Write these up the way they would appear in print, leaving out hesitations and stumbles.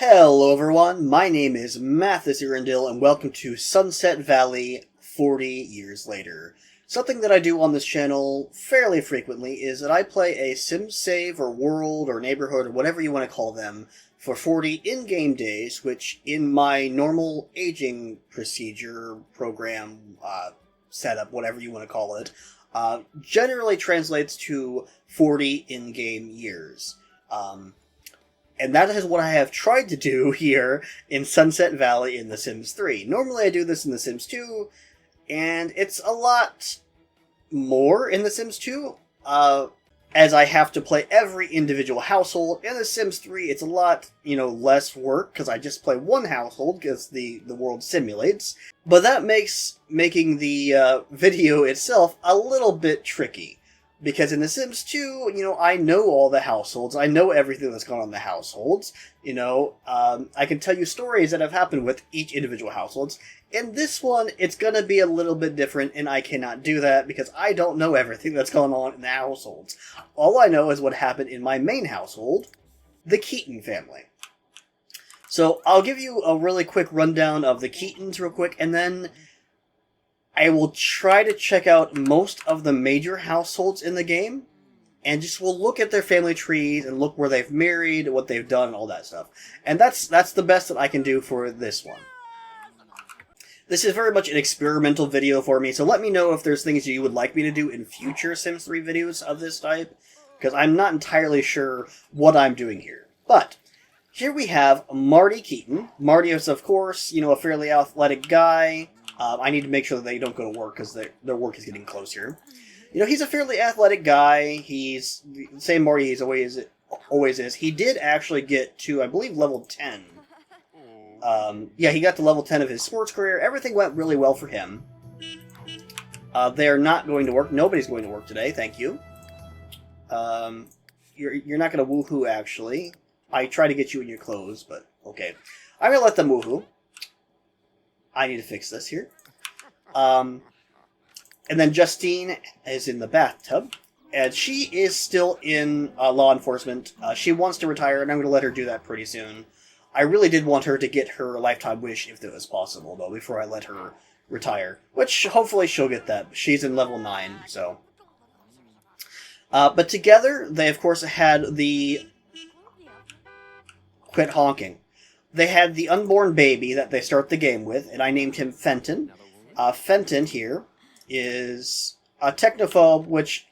Hello everyone, my name is Mathis Irondil and welcome to Sunset Valley 40 years later. Something that I do on this channel fairly frequently is that I play a sim save or world or neighborhood or whatever you want to call them for 40 in-game days, which in my normal aging procedure, program, setup, whatever you want to call it, generally translates to 40 in-game years. And that is what I have tried to do here in Sunset Valley in The Sims 3. Normally I do this in The Sims 2, and it's a lot more in The Sims 2, as I have to play every individual household. In The Sims 3, it's a lot, less work, because I just play one household, because the world simulates. But that makes making the video itself a little bit tricky. Because in The Sims 2, I know all the households. I know everything that's gone on in the households. I can tell you stories that have happened with each individual households. In this one, it's going to be a little bit different, and I cannot do that because I don't know everything that's going on in the households. All I know is what happened in my main household, the Katon family. So I'll give you a really quick rundown of the Keatons real quick, and then I will try to check out most of the major households in the game, and we'll look at their family trees and look where they've married, what they've done, all that stuff. And that's the best that I can do for this one. This is very much an experimental video for me, so let me know if there's things you would like me to do in future Sims 3 videos of this type, because I'm not entirely sure what I'm doing here. But here we have Marty Keaton. Marty is, of course, a fairly athletic guy. I need to make sure that they don't go to work because their work is getting close here. He's a fairly athletic guy. He's the same Marty he's always is. He did actually get to, I believe, level 10. He got to level 10 of his sports career. Everything went really well for him. They are not going to work. Nobody's going to work today. Thank you. You're not going to woohoo, actually. I try to get you in your clothes, but okay. I'm going to let them woohoo. I need to fix this here. And then Justine is in the bathtub. And she is still in law enforcement. She wants to retire, and I'm going to let her do that pretty soon. I really did want her to get her lifetime wish, if it was possible, though, before I let her retire. Which, hopefully she'll get that. She's in level 9, so. But together, they, of course, had the... Quit honking. They had the unborn baby that they start the game with, and I named him Fenton. Fenton here is a technophobe, which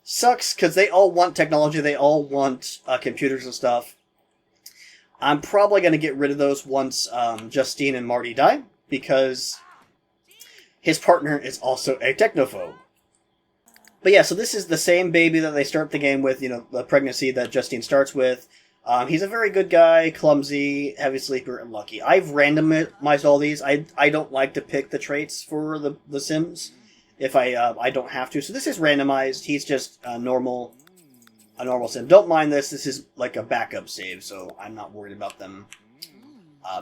sucks because they all want technology. They all want computers and stuff. I'm probably going to get rid of those once Justine and Marty die, because his partner is also a technophobe. But yeah, so this is the same baby that they start the game with, the pregnancy that Justine starts with. He's a very good guy, clumsy, heavy sleeper, and lucky. I've randomized all these. I don't like to pick the traits for the Sims if I don't have to. So this is randomized. He's just a normal Sim. Don't mind this. This is like a backup save, so I'm not worried about them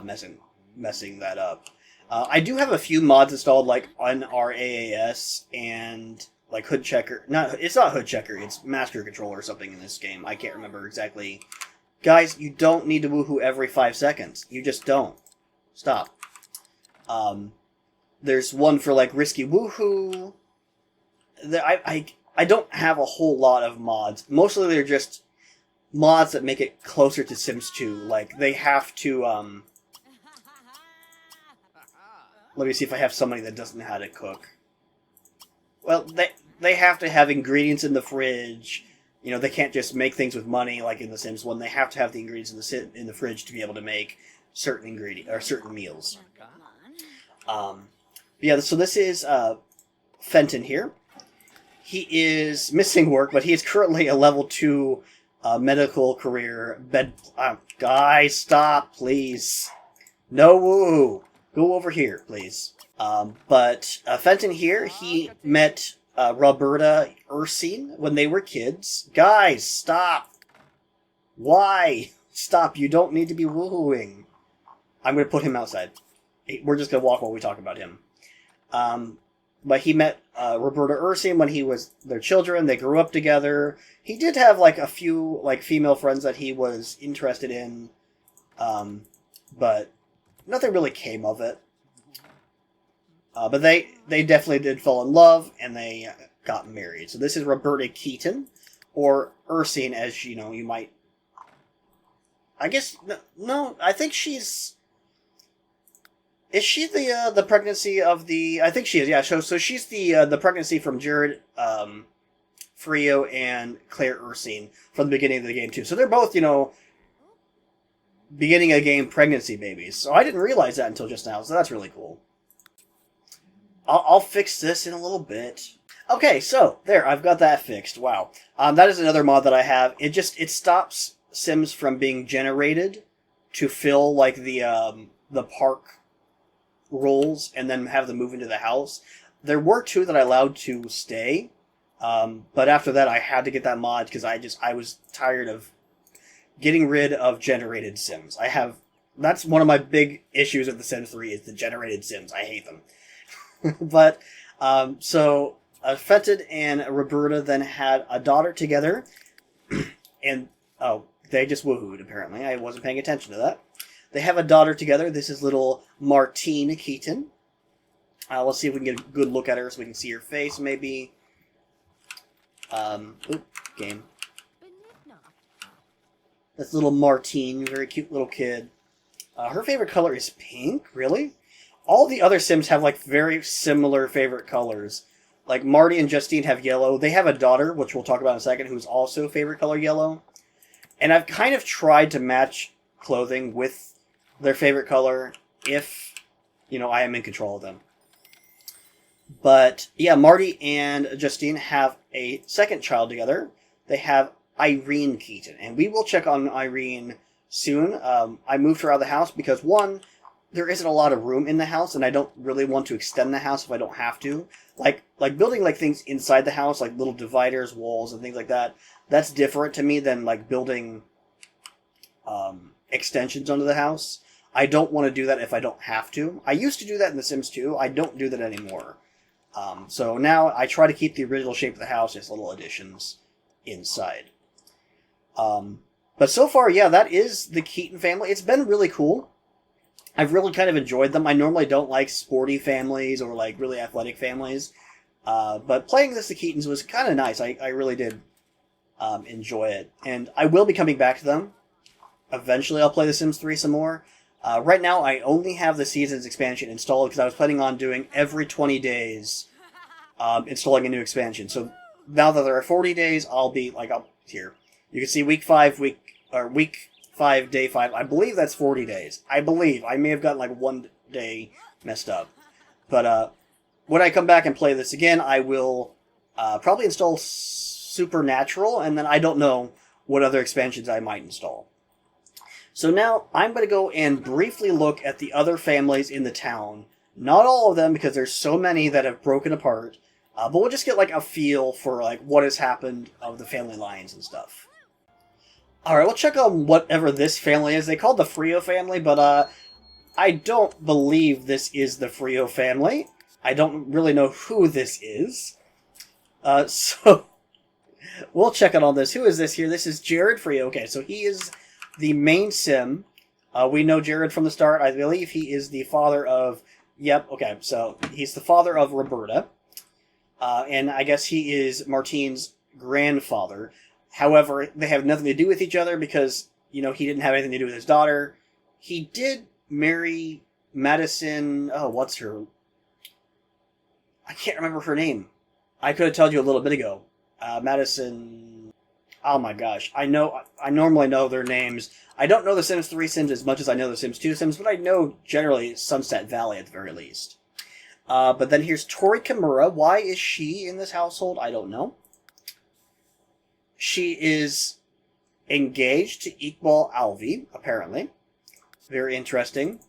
messing that up. I do have a few mods installed, like NRAAS and like Hood Checker. It's not Hood Checker. It's Master Control or something in this game. I can't remember exactly. Guys, you don't need to woohoo every 5 seconds. You just don't. Stop. There's one for, like, Risky Woohoo. I don't have a whole lot of mods. Mostly they're just mods that make it closer to Sims 2. Like, they have to, Let me see if I have somebody that doesn't know how to cook. Well, they have to have ingredients in the fridge. They can't just make things with money like in The Sims 1. They have to have the ingredients in the fridge to be able to make certain meals. So this is Fenton here. He is missing work, but he is currently a level 2 medical career guys, stop, please. No woo. Go over here, please. But Fenton here, he met Roberta Ursine when they were kids. Guys, stop! Why? Stop, you don't need to be woohooing. I'm going to put him outside. We're just going to walk while we talk about him. But he met Roberta Ursine when he was their children. They grew up together. He did have, like, a few, like, female friends that he was interested in. But nothing really came of it. But they definitely did fall in love, and they got married. So this is Roberta Keaton, or Ursine, as you might. I guess no. I think she's. Is she the pregnancy of the? I think she is. Yeah. So she's the pregnancy from Jared, Frio, and Claire Ursine from the beginning of the game too. So they're both beginning of game pregnancy babies. So I didn't realize that until just now. So that's really cool. I'll fix this in a little bit. Okay, so there, I've got that fixed. Wow. That is another mod that I have. It stops Sims from being generated to fill like the park roles and then have them move into the house. There were 2 that I allowed to stay, but after that I had to get that mod because I was tired of getting rid of generated Sims. That's one of my big issues with The Sims 3 is the generated Sims. I hate them. But, so, Fetid and Roberta then had a daughter together, and, they just woohooed, apparently. I wasn't paying attention to that. They have a daughter together. This is little Martine Keaton. Let's see if we can get a good look at her so we can see her face, maybe. Game. That's little Martine, very cute little kid. Her favorite color is pink, really? All the other Sims have, like, very similar favorite colors. Like, Marty and Justine have yellow. They have a daughter, which we'll talk about in a second, who's also favorite color yellow. And I've kind of tried to match clothing with their favorite color if, I am in control of them. But, yeah, Marty and Justine have a second child together. They have Irene Keaton. And we will check on Irene soon. I moved her out of the house because, one, there isn't a lot of room in the house, and I don't really want to extend the house if I don't have to. Like building like things inside the house, like little dividers, walls, and things like that. That's different to me than like building extensions onto the house. I don't want to do that if I don't have to. I used to do that in The Sims 2. I don't do that anymore. So now I try to keep the original shape of the house, just little additions inside. But so far, yeah, that is the Katon family. It's been really cool. I've really kind of enjoyed them. I normally don't like sporty families or like really athletic families. But playing this, the Keatons, was kind of nice. I really did enjoy it. And I will be coming back to them. Eventually I'll play The Sims 3 some more. Right now I only have the Seasons expansion installed because I was planning on doing every 20 days installing a new expansion. So now that there are 40 days, I'll be like up here. You can see week 5, day 5. I believe that's 40 days. I believe. I may have gotten like one day messed up. But when I come back and play this again, I will probably install Supernatural, and then I don't know what other expansions I might install. So now I'm going to go and briefly look at the other families in the town. Not all of them, because there's so many that have broken apart. But we'll just get like a feel for like what has happened of the family lines and stuff. Alright, we'll check on whatever this family is. They call it the Frio Family, but I don't believe this is the Frio Family. I don't really know who this is. So we'll check on this. Who is this here? This is Jared Frio. Okay, so he is the main Sim. We know Jared from the start. I believe he is the father of... Yep, okay, so he's the father of Roberta. And I guess he is Martine's grandfather. However, they have nothing to do with each other because, he didn't have anything to do with his daughter. He did marry Madison... Oh, what's her... I can't remember her name. I could have told you a little bit ago. Madison... Oh my gosh. I normally know their names. I don't know the Sims 3 Sims as much as I know the Sims 2 Sims, but I know generally Sunset Valley at the very least. But then here's Tori Kimura. Why is she in this household? I don't know. She is engaged to Iqbal Alvi, apparently. Very interesting.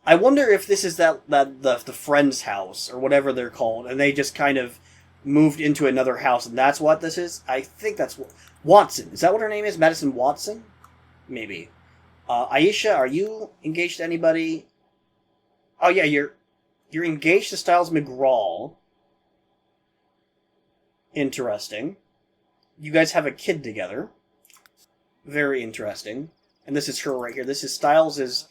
I wonder if this is the friend's house, or whatever they're called, and they just kind of moved into another house, and that's what this is? I think that's... Watson. Is that what her name is? Madison Watson? Maybe. Aisha, are you engaged to anybody? Oh yeah, you're engaged to Styles McGraw. Interesting. You guys have a kid together. Very interesting. and this is her right here. This is Styles'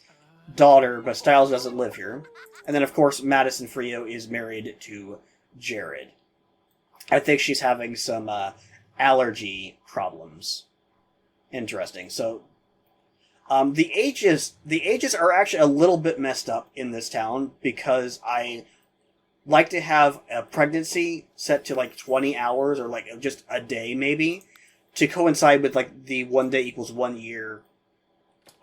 daughter, but Styles doesn't live here. And then, of course, Madison Frio is married to Jared. I think she's having some allergy problems. Interesting. So, the ages are actually a little bit messed up in this town because I like to have a pregnancy set to like 20 hours or like just a day maybe to coincide with like the 1 day equals 1 year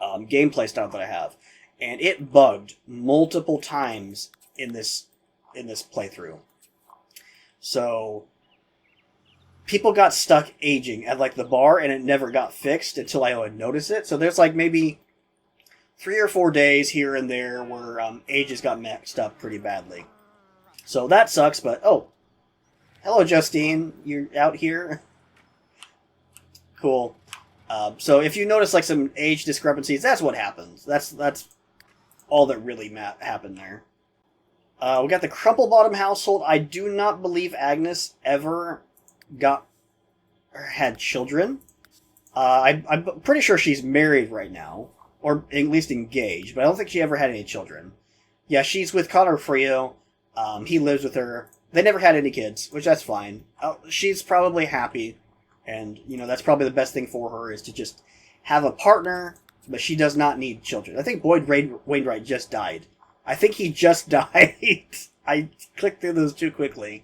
gameplay style that I have. And it bugged multiple times in this playthrough. So people got stuck aging at like the bar and it never got fixed until I would notice it. So there's like maybe 3 or 4 days here and there where ages got mixed up pretty badly. So that sucks, but oh, hello Justine, you're out here? Cool. So if you notice like some age discrepancies, that's what happens. That's all that really happened there. We got the Crumple Bottom household. I do not believe Agnes ever got or had children. I'm pretty sure she's married right now, or at least engaged, but I don't think she ever had any children. Yeah, she's with Connor Frio. He lives with her. They never had any kids, which that's fine. She's probably happy, and that's probably the best thing for her is to just have a partner, but she does not need children. I think Boyd Wainwright just died. I think he just died. I clicked through those too quickly.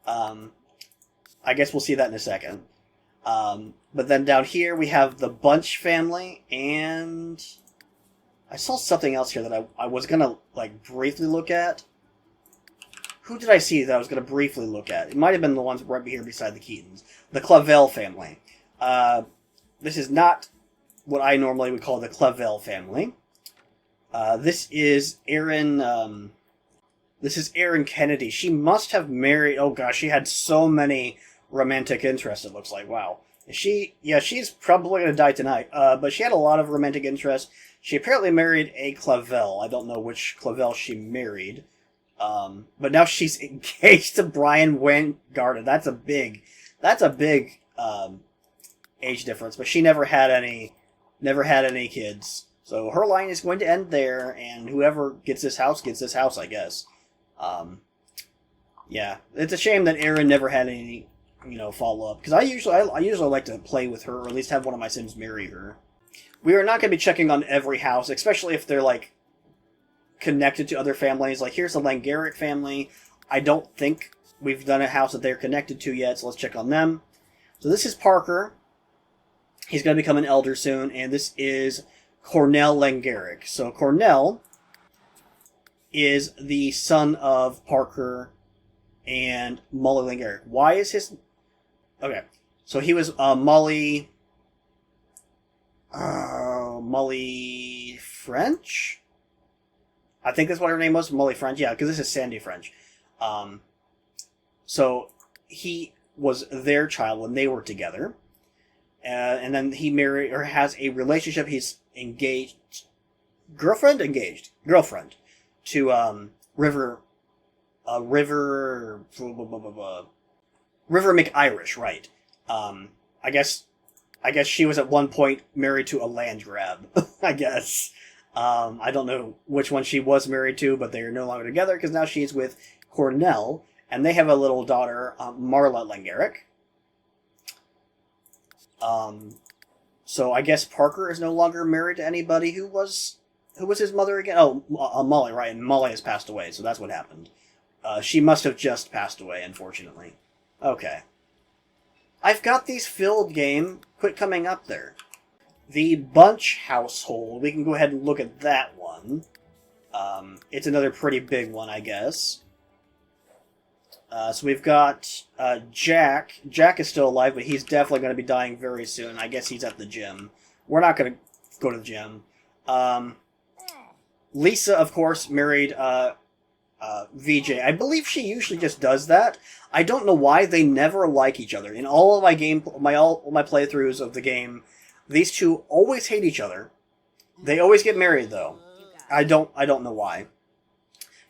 I guess we'll see that in a second. But then down here we have the Bunch family, and I saw something else here that I was gonna like briefly look at. Who did I see that I was gonna briefly look at? It might have been the ones right here beside the Keatons. The Clavel family. This is not what I normally would call the Clavel family. This is Erin. This is Erin Kennedy. She must have married. Oh gosh, she had so many romantic interests. It looks like wow. She's probably gonna die tonight. But she had a lot of romantic interests. She apparently married a Clavel. I don't know which Clavel she married. But now she's engaged to Brian Weingarten. That's a big age difference. But she never had any kids. So her line is going to end there, and whoever gets this house, I guess. Yeah, it's a shame that Erin never had any, follow up. Because I usually like to play with her, or at least have one of my Sims marry her. We are not going to be checking on every house, especially if they're like connected to other families. Like here's the Langaric family. I don't think we've done a house that they're connected to yet, so let's check on them. So this is Parker. He's going to become an elder soon, and this is Cornell Langaric. So Cornell is the son of Parker and Molly Langaric. Why is his... Okay, so he was Molly French? I think that's what her name was, Molly French. Yeah, because this is Sandy French. So he was their child when they were together. And then he married, or has a relationship. He's engaged girlfriend to River McIrish, right? I guess she was at one point married to a land grab. I guess. I don't know which one she was married to, but they are no longer together because now she's with Cornell, and they have a little daughter, Marla Langaric. So I guess Parker is no longer married to anybody. Who was his mother again? Oh, Molly, right? And Molly has passed away, so that's what happened. She must have just passed away, unfortunately. Okay. I've got these filled, game. Quit coming up there. The Bunch household. We can go ahead and look at that one. It's another pretty big one, I guess. So we've got Jack. Jack is still alive, but he's definitely going to be dying very soon. I guess he's at the gym. We're not going to go to the gym. Lisa, of course, married VJ. I believe she usually just does that. I don't know why. They never like each other. In all of my playthroughs of the game, these two always hate each other. They always get married, though. I don't know why.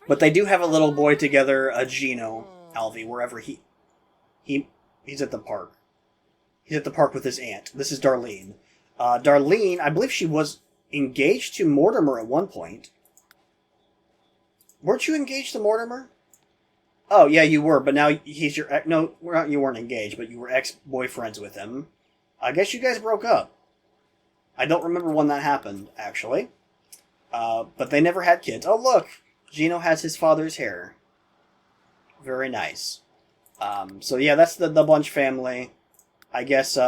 But they do have a little boy together, Gino Alvey, wherever he's at the park. He's at the park with his aunt. This is Darlene. Darlene, I believe she was engaged to Mortimer at one point. Weren't you engaged to Mortimer? Oh, yeah, you were, but now he's your... No, you weren't engaged, but you were ex-boyfriends with him. I guess you guys broke up. I don't remember when that happened, actually. But they never had kids. Oh, look! Gino has his father's hair. Very nice. So, yeah, that's the Bunch family. I guess,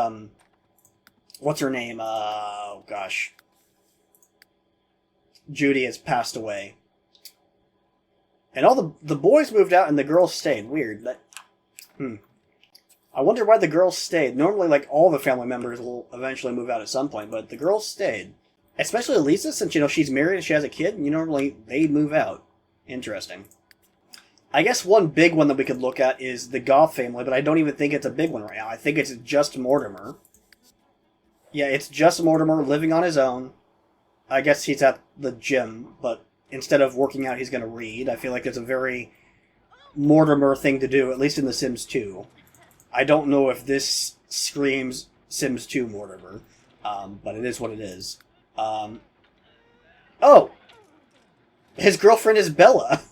what's her name? Oh, gosh. Judy has passed away. And all the boys moved out and the girls stayed. Weird. I wonder why the girls stayed. Normally, like, all the family members will eventually move out at some point, but the girls stayed. Especially Lisa, since, she's married and she has a kid, normally they move out. Interesting. I guess one big one that we could look at is the Goth family, but I don't even think it's a big one right now. I think it's just Mortimer. Yeah, it's just Mortimer living on his own. I guess he's at the gym, but instead of working out, he's going to read. I feel like it's a very Mortimer thing to do, at least in The Sims 2. I don't know if this screams Sims 2 Mortimer, but it is what it is. Oh! His girlfriend is Bella.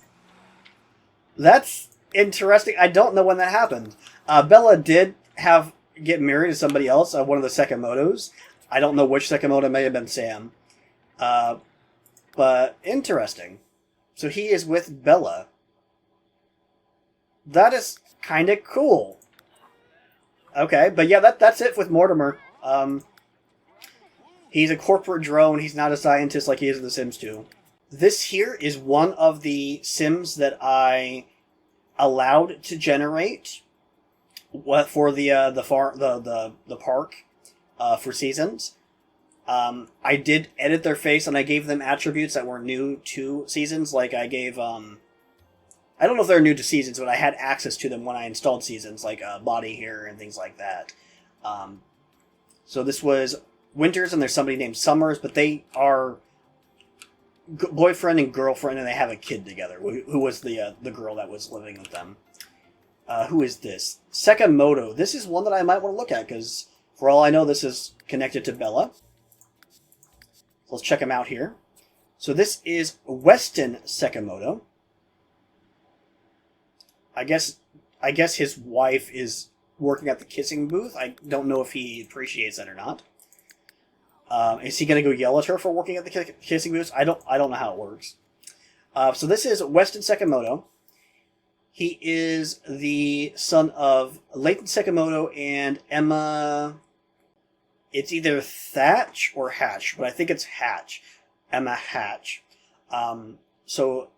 That's interesting. I don't know when that happened. Bella did get married to somebody else, one of the Sakamotos. I don't know which Sakamoto, may have been Sam. But interesting. So he is with Bella. That is kind of cool. Okay, but yeah, that's it with Mortimer. He's a corporate drone. He's not a scientist like he is in The Sims 2. This here is one of the Sims that I allowed to generate for the park for seasons. I did edit their face and I gave them attributes that were new to seasons. Like I gave, I don't know if they're new to seasons, but I had access to them when I installed seasons, like body hair and things like that. So this was Winters and there's somebody named Summers, but they are boyfriend and girlfriend and they have a kid together, who was the girl that was living with them. Who is this? Sakamoto. This is one that I might want to look at because for all I know this is connected to Bella. Let's check him out here. So this is Weston Sakamoto. I guess his wife is working at the kissing booth. I don't know if he appreciates that or not. Is he going to go yell at her for working at the kissing booth? I don't know how it works. So this is Weston Sakamoto. He is the son of Leighton Sakamoto and Emma. It's either Thatch or Hatch, but I think it's Hatch. Emma Hatch. So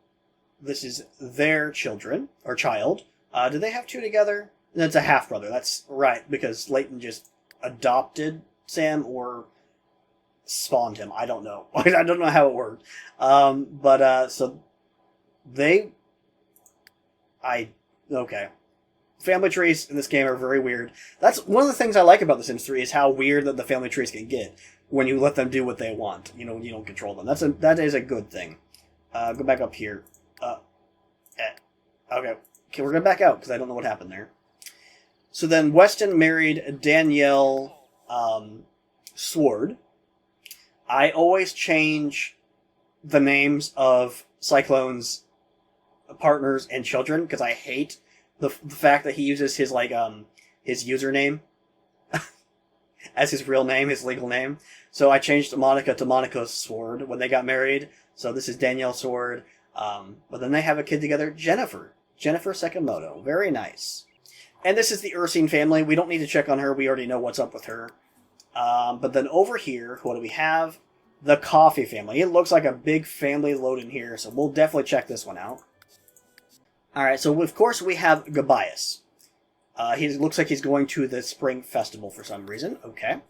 this is their children, or child. Do they have two together? That's a half-brother. That's right, because Leighton just adopted Sam or spawned him. I don't know. I don't know how it worked. So they... Okay. Family trees in this game are very weird. That's one of the things I like about The Sims 3 is how weird that the family trees can get when you let them do what they want. You don't control them. That is a good thing. Go back up here. Okay, we're going back out because I don't know what happened there. So then Weston married Danielle Sword. I always change the names of Cyclone's partners and children because I hate the fact that he uses his his username as his real name, his legal name. So I changed Monica to Monica Sword when they got married. So this is Danielle Sword. But then they have a kid together, Jennifer Sakamoto. Very nice. And this is the Ursine family. We don't need to check on her. We already know what's up with her. But then over here, what do we have? The Coffee family. It looks like a big family load in here, so we'll definitely check this one out. Alright, so of course we have Gobias. He looks like he's going to the Spring Festival for some reason. Okay.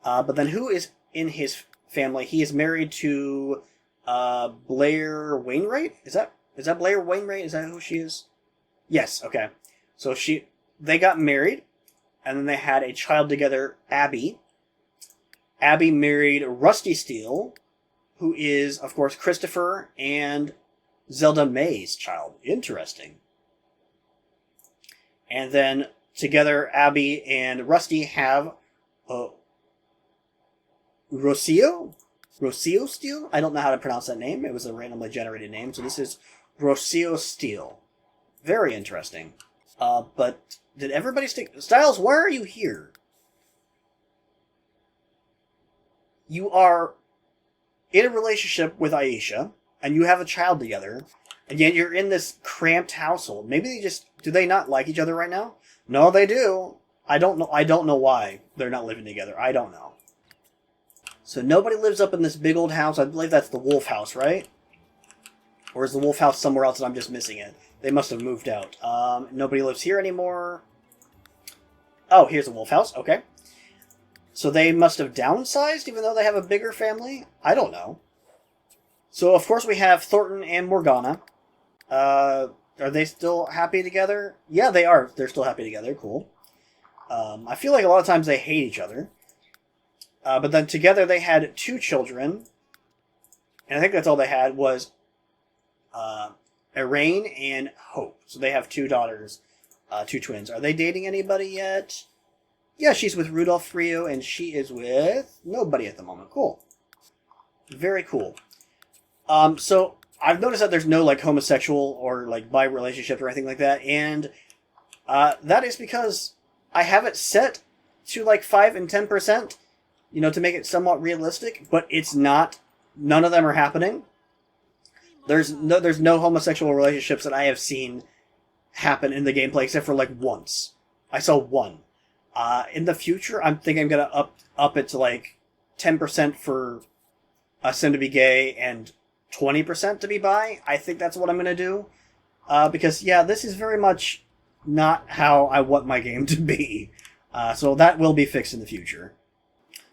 But then who is in his family? He is married to Blair Wainwright? Is that Blair Wainwright? Is that who she is? Yes, okay. So they got married, and then they had a child together, Abby. Abby married Rusty Steele, who is, of course, Christopher and Zelda May's child. Interesting. And then together, Abby and Rusty have Rocio? Rocio Steel? I don't know how to pronounce that name. It was a randomly generated name. So this is Rocio Steel. Very interesting. But did everybody stick... Styles, why are you here? You are in a relationship with Aisha, and you have a child together, and yet you're in this cramped household. Maybe they just... Do they not like each other right now? No, they do. I don't know why they're not living together. I don't know. So nobody lives up in this big old house. I believe that's the wolf house, right? Or is the wolf house somewhere else and I'm just missing it? They must have moved out. Nobody lives here anymore. Oh, here's the wolf house. Okay. So they must have downsized even though they have a bigger family? I don't know. So, of course, we have Thornton and Morgana. Are they still happy together? Yeah, they are. They're still happy together. Cool. I feel like a lot of times they hate each other. But then together they had 2 children. And I think that's all they had was Irene and Hope. So they have 2 daughters, 2 twins. Are they dating anybody yet? Yeah, she's with Rudolph Frio, and she is with nobody at the moment. Cool. Very cool. So I've noticed that there's no like homosexual or like bi relationships or anything like that, and that is because I have it set to like 5 and 10%, you know, to make it somewhat realistic. But it's not. None of them are happening. There's no homosexual relationships that I have seen happen in the gameplay except for like once. I saw one. In the future, I'm thinking I'm gonna up it to like 10% for a sim to be gay and 20% to be bi. I think that's what I'm gonna do. Because yeah, this is very much not how I want my game to be. So that will be fixed in the future.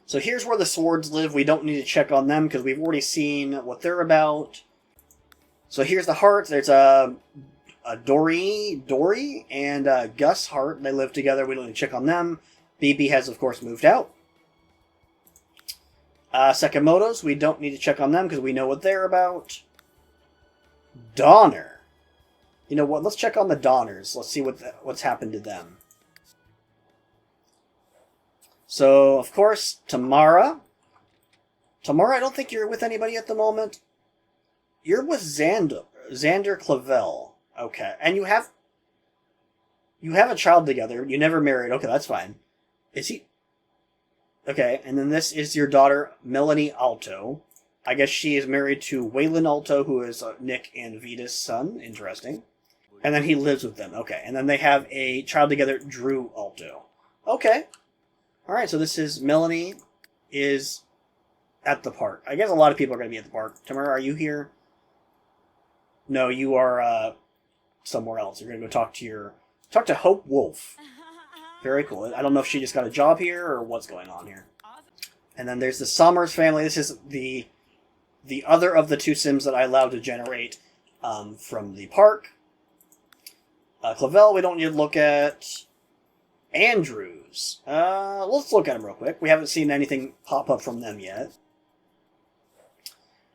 So here's where the swords live. We don't need to check on them because we've already seen what they're about. So here's the heart. There's a Dory, and Gus Hart. They live together. We don't need to check on them. BB has, of course, moved out. Sakamoto's. We don't need to check on them because we know what they're about. Donner. You know what? Let's check on the Donners. Let's see what's happened to them. So, of course, Tamara. Tamara, I don't think you're with anybody at the moment. You're with Xander Clavel. Okay. And you have a child together. You never married. Okay, that's fine. Is he... Okay, and then this is your daughter, Melanie Alto. I guess she is married to Waylon Alto, who is Nick and Vita's son. Interesting. And then he lives with them. Okay, and then they have a child together, Drew Alto. Okay. Alright, so this is... Melanie is at the park. I guess a lot of people are going to be at the park. Tamara, are you here? No, you are somewhere else. You're going to go talk to Hope Wolf. Very cool. I don't know if she just got a job here or what's going on here. And then there's the Sommers family. This is the other of the 2 sims that I allowed to generate from the park. Clavel, we don't need to look at. Andrews. Let's look at them real quick. We haven't seen anything pop up from them yet.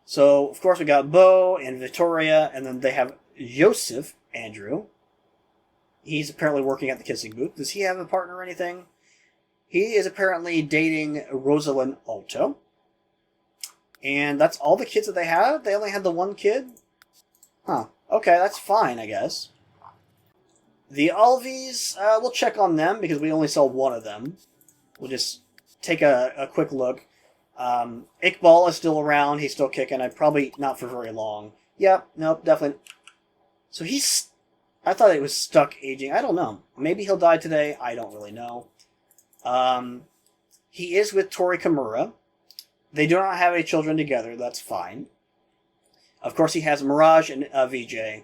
So, of course, we got Bo and Victoria, and then they have Joseph Andrew. He's apparently working at the kissing booth. Does he have a partner or anything? He is apparently dating Rosalind Alto. And that's all the kids that they have? They only had the 1 kid? Huh. Okay, that's fine, I guess. The Alvies, we'll check on them because we only saw 1 of them. We'll just take a quick look. Iqbal is still around. He's still kicking. Probably not for very long. Yeah, nope, definitely. So I thought it was stuck aging. I don't know. Maybe he'll die today. I don't really know. He is with Tori Kimura. They do not have any children together. That's fine. Of course, he has Mirage and VJ.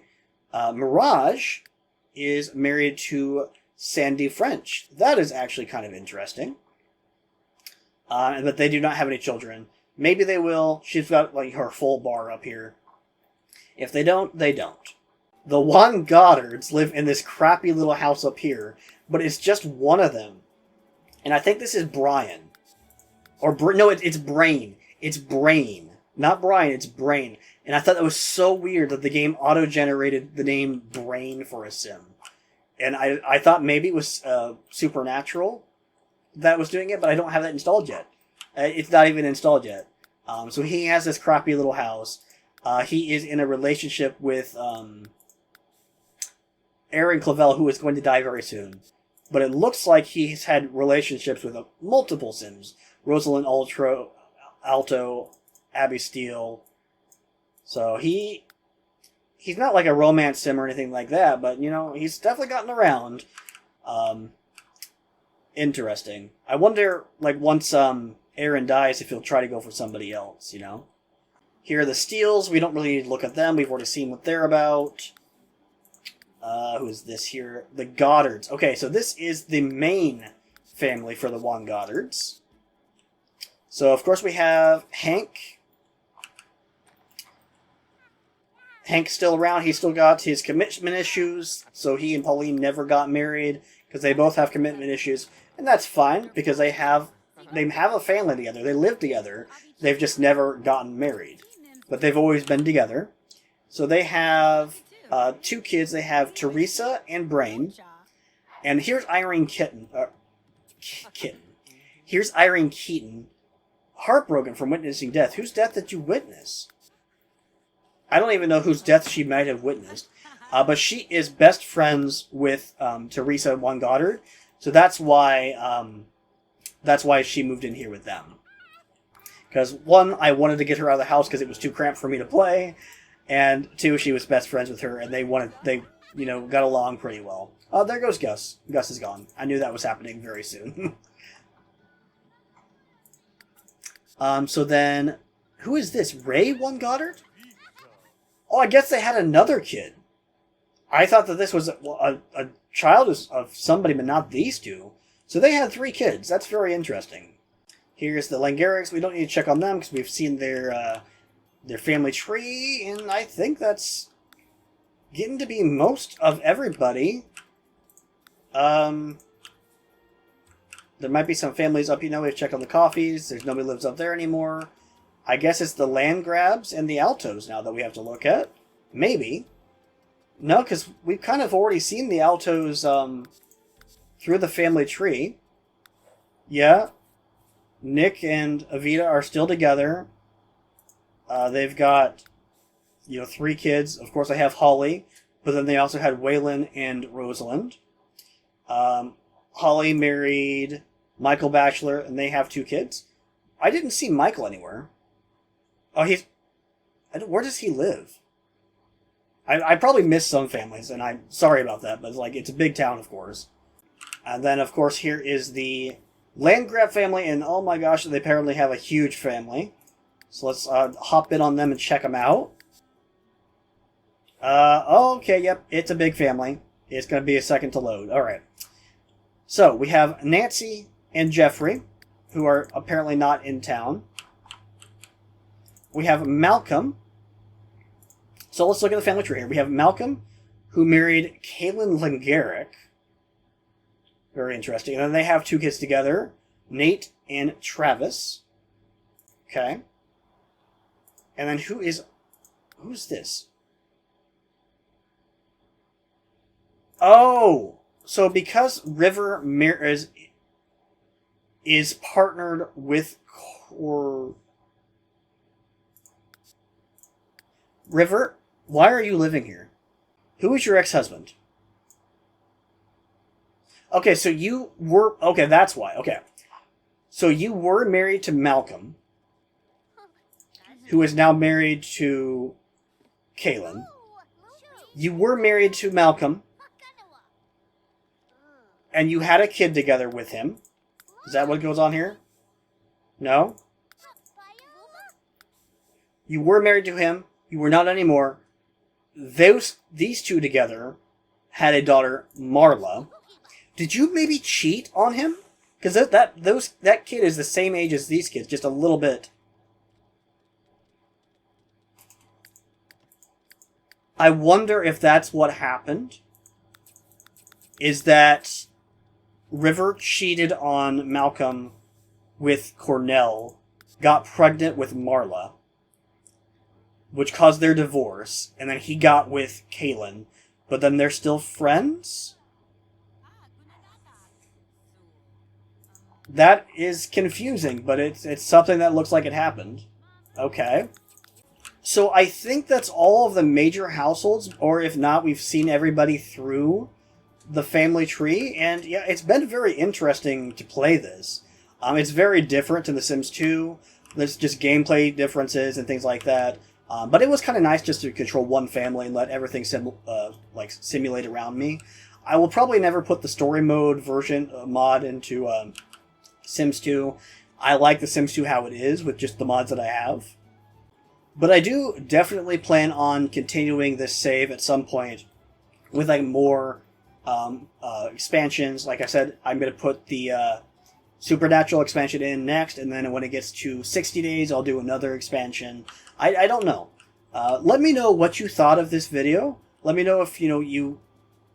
Mirage is married to Sandy French. That is actually kind of interesting. But they do not have any children. Maybe they will. She's got like her full bar up here. If they don't, they don't. The one Goddards live in this crappy little house up here, but it's just one of them. And I think this is Brian. No, it's Brain. It's Brain. Not Brian, it's Brain. And I thought that was so weird that the game auto-generated the name Brain for a sim. And I thought maybe it was Supernatural that was doing it, but I don't have that installed yet. It's not even installed yet. So he has this crappy little house. He is in a relationship with Aaron Clavel, who is going to die very soon. But it looks like he's had relationships with multiple Sims. Rosalind Alto, Abby Steele. So he's not like a romance sim or anything like that, but, you know, he's definitely gotten around. Interesting. I wonder, like, once Aaron dies, if he'll try to go for somebody else, you know? Here are the Steels. We don't really need to look at them. We've already seen what they're about. Who is this here? The Goddards. Okay, so this is the main family for the Goddards. So, of course, we have Hank. Hank's still around. He's still got his commitment issues, so he and Pauline never got married because they both have commitment issues. And that's fine, because they have a family together. They live together. They've just never gotten married. But they've always been together. So they have 2 kids. They have Teresa and Brain. And here's Irene Kitten. Here's Irene Keaton, heartbroken from witnessing death. Whose death did you witness? I don't even know whose death she might have witnessed. But she is best friends with Teresa One Goddard. So that's why she moved in here with them. Because 1, I wanted to get her out of the house because it was too cramped for me to play. And 2, she was best friends with her, and they got along pretty well. Oh, there goes Gus. Gus is gone. I knew that was happening very soon. So then, who is this? Ray One Goddard? Oh, I guess they had another kid. I thought that this was a child of somebody, but not these 2. So they had 3 kids. That's very interesting. Here's the Langarics. We don't need to check on them because we've seen their family tree, and I think that's getting to be most of everybody. There might be some families up, we've checked on the Coffees. There's nobody lives up there anymore. I guess it's the Landgrabs and the Altos now that we have to look at. Maybe. No, because we've kind of already seen the Altos through the family tree. Yeah. Nick and Avita are still together. They've got, 3 kids. Of course, they have Holly, but then they also had Waylon and Rosalind. Holly married Michael Batchelor, and they have 2 kids. I didn't see Michael anywhere. Oh, where does he live? I probably missed some families, and I'm sorry about that, but it's a big town, of course. And then, of course, here is the Landgrab family, and oh my gosh, they apparently have a huge family. So let's hop in on them and check them out. Okay, yep, it's a big family. It's going to be a second to load. Alright. So, we have Nancy and Jeffrey, who are apparently not in town. We have Malcolm. So let's look at the family tree here. We have Malcolm, who married Kaylin Langaric. Very interesting. And then they have 2 kids together, Nate and Travis. Okay. And then who's this? Oh! So because River is partnered with River, why are you living here? Who is your ex-husband? Okay, so you were... Okay, that's why. Okay. So you were married to Malcolm, who is now married to Kaylin. You were married to Malcolm, and you had a kid together with him. Is that what goes on here? No? You were married to him. You were not anymore. These 2 together had a daughter, Marla. Did you maybe cheat on him? Because that kid is the same age as these kids, just a little bit. I wonder if that's what happened. Is that River cheated on Malcolm with Cornell, got pregnant with Marla, which caused their divorce, and then he got with Kaylin, but then they're still friends? That is confusing, but it's something that looks like it happened. Okay. So I think that's all of the major households, or if not, we've seen everybody through the family tree, and yeah, it's been very interesting to play this. It's very different to The Sims 2. There's just gameplay differences and things like that. But it was kind of nice just to control one family and let everything simulate around me. I will probably never put the story mode version mod into Sims 2. I like The Sims 2 how it is with just the mods that I have. But I do definitely plan on continuing this save at some point with like more expansions. Like I said, I'm going to put the Supernatural expansion in next, and then when it gets to 60 days, I'll do another expansion. I don't know. Let me know what you thought of this video. Let me know if you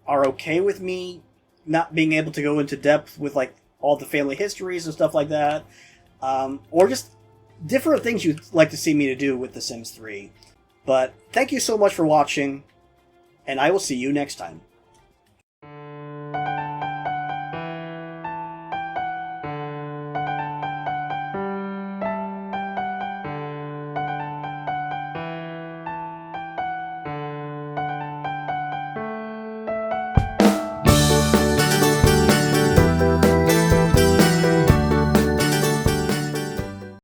are okay with me not being able to go into depth with like all the family histories and stuff like that, or just different things you'd like to see me to do with The Sims 3. But thank you so much for watching, and I will see you next time.